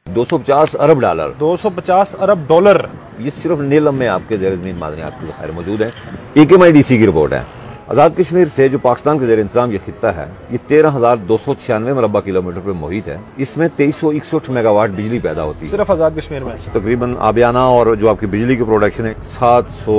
250 अरब dollar, 250 अरब dollar, ये सिर्फ नीलम में आपके ज़ेर ज़मीन मादनियात के ज़खायर मौजूद है। AKMIDC की रिपोर्ट है। आज़ाद कश्मीर से जो पाकिस्तान के ज़ेर इंतज़ाम ये खित्ता है, ये 13,296 मरबा किलोमीटर पर मुहित है। इसमें 2361 मेगावाट बिजली पैदा होती है सिर्फ आज़ाद कश्मीर में। तकरीबन आबियाना और जो आपकी बिजली की प्रोडक्शन है 700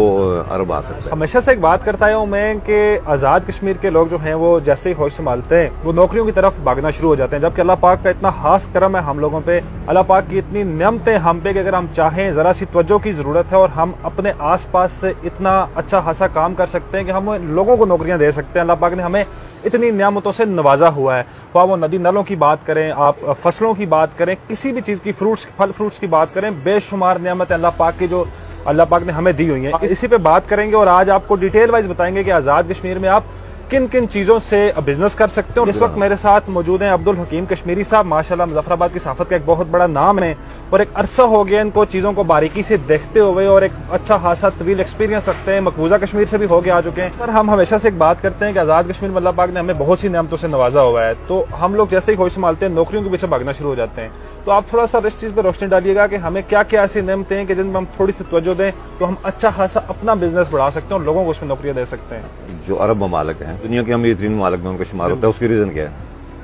अरब आ सकता है। हमेशा से एक बात करता आया हूँ मैं कि आज़ाद कश्मीर के लोग जो हैं वो जैसे ही होश संभालते हैं वो नौकरियों की तरफ भागना शुरू हो जाते हैं, जबकि अल्लाह पाक का इतना खास करम है हम लोगों पे, अल्लाह पाक की इतनी नेमतें हम पे कि अगर हम चाहें जरा सी तवज्जो की जरूरत है और हम अपने आस पास से इतना अच्छा खासा काम कर सकते हैं कि हम लोगों को नौकरियां दे सकते हैं। अल्लाह पाक ने हमें इतनी नियामतों से नवाजा हुआ है। वो नदी नालों की बात करें, आप फसलों की बात करें, किसी भी चीज की फल फ्रूट्स की बात करें, बेशुमार नियामत अल्लाह पाक की जो अल्लाह पाक ने हमें दी हुई है। इसी पे बात करेंगे और आज आपको डिटेल वाइज बताएंगे कि आज़ाद कश्मीर में आप किन किन चीजों से बिजनेस कर सकते हो। इस वक्त मेरे साथ मौजूद हैं अब्दुल हकीम कश्मीरी साहब, माशाल्लाह मुजफ्फराबाद की सहाफत का एक बहुत बड़ा नाम है और एक अरसा हो गया इनको चीजों को बारीकी से देखते हुए और एक अच्छा खासा तवील एक्सपीरियंस रखते हैं। मकबूजा कश्मीर से भी होके आ चुके हैं। सर, हम हमेशा से एक बात करते हैं कि आज़ाद कश्मीर में अल्लाह पाक ने हमें बहुत सी नियामतों से नवाजा हुआ है, तो हम लोग जैसे ही होश संभालते हैं नौकरियों के पीछे भागना शुरू हो जाते हैं। तो आप थोड़ा सा इस चीज पर रोशनी डालिएगा कि हमें क्या क्या ऐसी नियमतें हैं कि जिनमें हम थोड़ी सी तवज्जो दें तो हम अच्छा खासा अपना बिजनेस बढ़ा सकते हैं और लोगों को उसमें नौकरियां दे सकते हैं। जो अरब ममालिक हैं, दुनिया के अमीर तरीन ममालिक में उनका शुमार होता है, उसकी रीजन क्या है?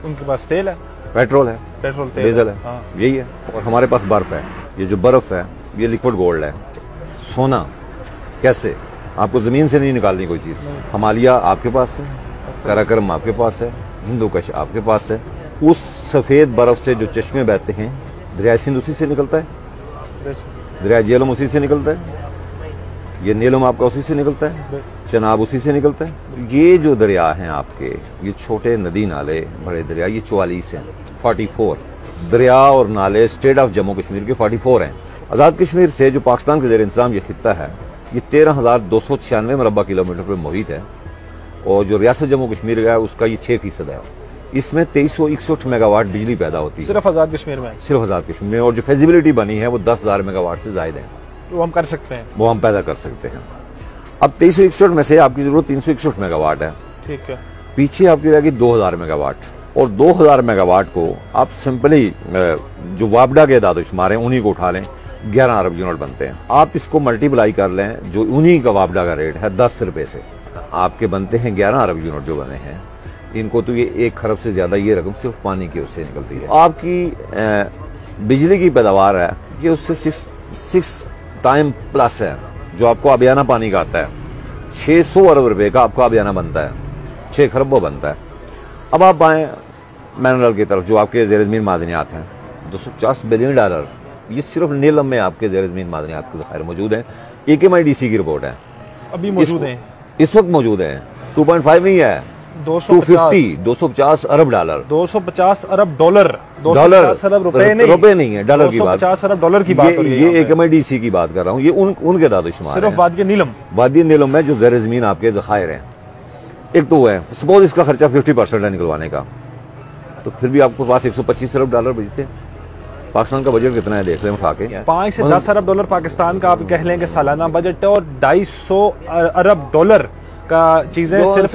उनके पास तेल है, पेट्रोल है, पेट्रोल तेल डीजल है, हाँ। यही है। और हमारे पास बर्फ है। ये जो बर्फ है ये लिक्विड गोल्ड है। सोना कैसे? आपको जमीन से नहीं निकालनी कोई चीज। हिमालय आपके पास है, काराकोरम आपके पास है, हिंदुकुश आपके पास है। उस सफेद बर्फ से जो चश्मे बहते हैं, दरिया सिंध उसी से निकलता है, दरिया झेलम उसी से निकलता है, ये नीलम आपका उसी से निकलता है, चनाब उसी से निकलता है। ये जो दरिया हैं आपके, ये छोटे नदी नाले बड़े दरिया, ये 44 हैं, 44 दरिया और नाले स्टेट ऑफ जम्मू कश्मीर के 44 हैं। आज़ाद कश्मीर से जो पाकिस्तान के ज़ेर इंतज़ाम ये खित्ता है, ये 13,296 मरबा किलोमीटर पर मुहित है और जो रियासत जम्मू कश्मीर है उसका ये 6% है। इसमें 2361 मेगावाट बिजली पैदा होती है सिर्फ आज़ाद कश्मीर में, सिर्फ आज़ाद कश्मीर में। और जो फिजिबिलिटी बनी है वो 10,000 मेगावाट से ज्यादा है, वो हम कर सकते हैं, वो हम पैदा कर सकते हैं। अब 2361 में से आपकी जरूरत 361 मेगावाट है, ठीक है। पीछे आपकी रहेगी 2000 मेगावाट। और 2000 मेगावाट को आप सिंपली जो वापडा के दादोशुमार हैं उन्हीं को उठा लें, 11 अरब यूनिट बनते हैं। आप इसको मल्टीप्लाई कर लें, जो उन्हीं का वापडा का रेट है 10 रुपए से, आपके बनते हैं 11 अरब यूनिट जो बने हैं। इनको तो ये 1 खरब से ज्यादा ये रकम सिर्फ पानी की उससे निकलती है। आपकी बिजली की पैदावार है ये उससे 6 टाइम प्लस है। जो आपको आबियाना पानी का आता है 600 अरब रुपए का आपको आबियाना बनता है, 6 खरब वो बनता है। अब आप आए मिनरल की तरफ, जो आपके ज़ेर ज़मीन मादनियात हैं, 250 बिलियन डॉलर, ये सिर्फ नीलम में आपके ज़ेर ज़मीन मादनियात के ज़खायर मौजूद है। AKMIDC की रिपोर्ट है, अभी मौजूद है, इस वक्त मौजूद है। 2.5 नहीं है, 250 अरब डॉलर, 250 अरब डॉलर, डॉलर अरब रुपए नहीं है, डॉलर की बात, 250 अरब डॉलर की बात हो रही है। ये AKMIDC की बात कर रहा हूँ, ये उनके दादोशुमार सिर्फ वादी नीलम में जो ज़ेर ज़मीन आपके ज़खायर हैं। एक तो है, सपोज इसका खर्चा 50% है निकलवाने का, तो फिर भी आपके पास 125 अरब डॉलर बचते हैं। पाकिस्तान का बजट कितना है देख लें उठा के, 5 से 10 अरब डॉलर पाकिस्तान का आप कह लें कि सालाना बजट है, और 250 अरब डॉलर का चीजें सिर्फ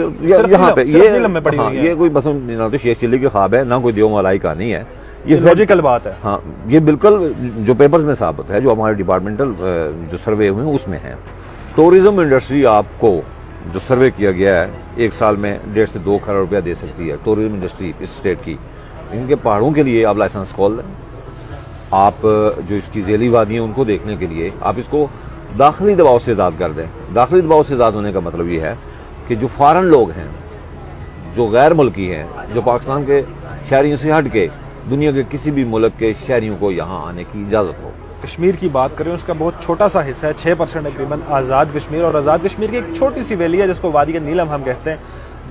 यहाँ पे ये पड़ी हुई है। ये कोई बस ना तो शेख चिल्ली की ख्वाब है, ना कोई देव मलाई कहानी है, ये लॉजिकल बात है। हाँ, ये बिल्कुल जो पेपर्स में साबित है, जो हमारे डिपार्टमेंटल जो सर्वे हुए हैं उसमें है। टूरिज्म इंडस्ट्री आपको जो सर्वे किया गया है 1 साल में 1.5 से 2 करोड़ रुपया दे सकती है टूरिज्म इंडस्ट्री इस स्टेट की। इनके पहाड़ों के लिए आप लाइसेंस खोल दें, आप जो इसकी झेली वादी है उनको देखने के लिए आप इसको दाखिली दबाव से आज़ाद कर दें। दाखिली दबाव से आज़ाद होने का मतलब ये है कि जो फॉरेन लोग हैं, जो गैर मुल्की हैं, जो पाकिस्तान के शहरियों से हट के दुनिया के किसी भी मुल्क के शहरियों को यहाँ आने की इजाज़त हो। कश्मीर की बात करें, उसका बहुत छोटा सा हिस्सा है, 6% तकरीबन आज़ाद कश्मीर, और आज़ाद कश्मीर की एक छोटी सी वैली है जिसको वादी नीलम हम कहते हैं।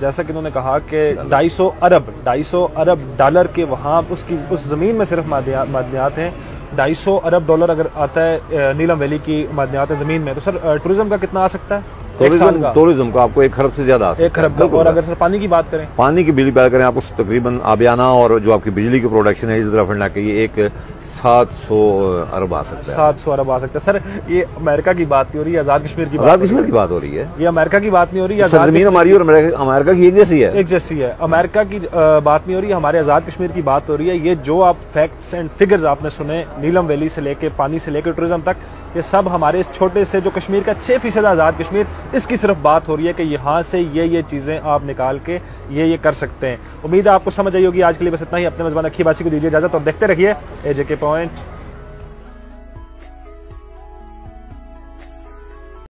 जैसा कि उन्होंने कहा कि 250 अरब डॉलर के वहाँ उस जमीन में सिर्फ मादनियात हैं। 250 अरब डॉलर अगर आता है नीलम वैली की मादनियात जमीन में, तो सर टूरिज्म का कितना आ सकता है? टूरिज्म का आपको 1 खरब से ज्यादा, 1 खरब। और अगर सर पानी की बात करें, पानी की बिजली पैदा करें, आपको तकरीबन आबियाना और जो आपकी बिजली की प्रोडक्शन है इस तरफ ये एक 700 अरब आ सकता है। 700 अरब आ सकता है। सर ये अमेरिका की बात नहीं हो रही है, आजाद कश्मीर की आजाद कश्मीर की बात हो रही है, ये अमेरिका की बात नहीं हो रही है। जमीन हमारी और अमेरिका की एक जैसी है, एक जैसी है। अमेरिका की बात नहीं हो रही है, हमारे आजाद कश्मीर की बात हो रही है। ये जो आप फैक्ट्स एंड फिगर्स आपने सुने, नीलम वैली से लेके पानी से लेकर टूरिज्म तक, ये सब हमारे छोटे से जो कश्मीर का 6% आजाद कश्मीर, इसकी सिर्फ बात हो रही है कि यहाँ से ये चीजें आप निकाल के ये कर सकते हैं। उम्मीद है आपको समझ आई होगी। आज के लिए बस इतना ही। अपने मेजबान अखी बासी को दीजिए इजाजत और देखते रहिए AJK पॉइंट।